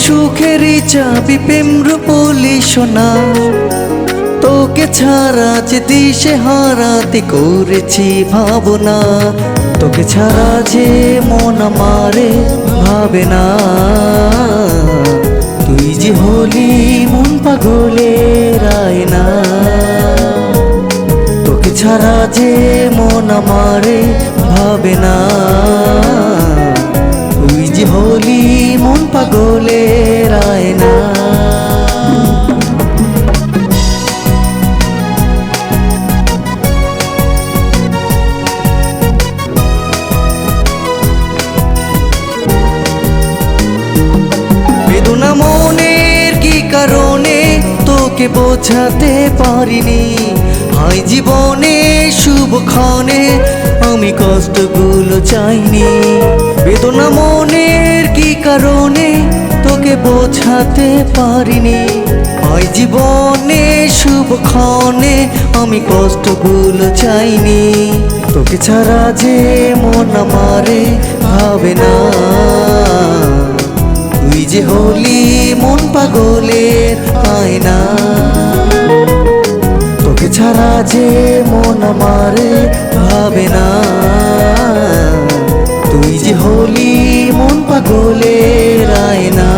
সুখেরই চাবি প্রেম রূপলি সোনা, তোকে ছাড়া যে দিশে হারাতে করেছি ভাবনা, তোকে ছাড়া যে মন আমারে ভাবে না। তুই যে হলি মন পাগলের আয়না, তোকে ছাড়া যে মন আমারে ভাবে না। তুই যে হলি মন পাগলের আয়না। বেদনা মনের কি কারণে তোকে বোঝাতে পারিনি, হাই জীবনে শুভক্ষণে আমি কষ্টগুলো চাইনি। বেদনা মনের কি কারণে তোকে বোঝাতে পারিনি, হাই জীবনে শুভক্ষণে আমি কষ্টগুলো চাইনি। তোকে ছাড়া যে মন আমারে ভাবে না, তুই যে হলি মন পাগলের আয়না। তোকে ছাড়া যে মন আমারে ভাবে না, তুই যে হলি মন পাগলের আয়না।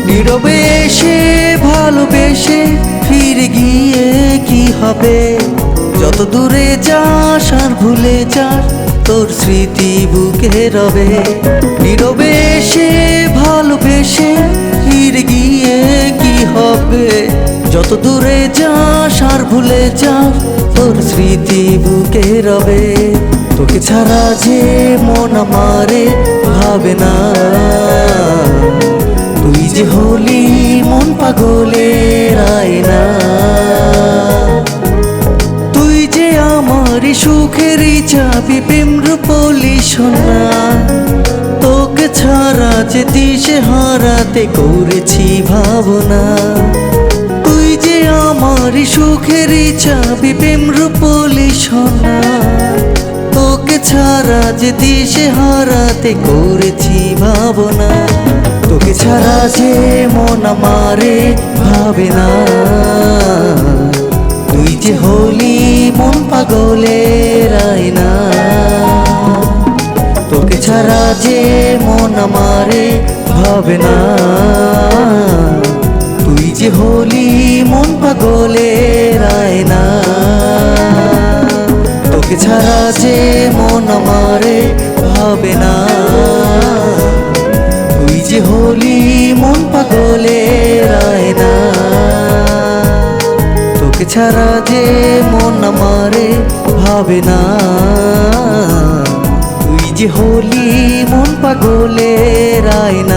নীরবে এসে ভালোবেসে ফিরে গিয়ে কি হবে, যত দূরে যাস আর ভুলে যাস তোর স্মৃতি বুকে রবে। নীরবে এসে ভালোবেসে ফিরে গিয়ে কি হবে, যত দূরে যাস আর ভুলে যাস তোর স্মৃতি বুকে রবে। তোকে ছাড়া যে মন আমারে ভাবে না, তুই যে হলি মন পাগলের আয়না। তুই যে আমার সুখেরই চাবি প্রেম রূপলি সোনা, তোকে ছাড়া যে দিশে হারাতে করেছি ভাবনা। তুই যে আমার সুখেরই চাবি প্রেম রূপলি সোনা, তোকে ছাড়া যে দিশে হারাতে করেছি ভাবনা। তোকে ছাড়া যে মন আমারে ভাবে না, তুই যে হলি মন পাগলের আয়না। তোকে ছাড়া যে মন আমারে ভাবে না, তুই যে হলি মন পাগলের আয়না। তোকে ছাড়া যে মন আমারে ভাবে না, তুই যে হলি মন পাগলের আয়না। তোকে ছাড়া যে মন আমারে ভাবে না, তুই যে হলি মন পাগলের আয়না।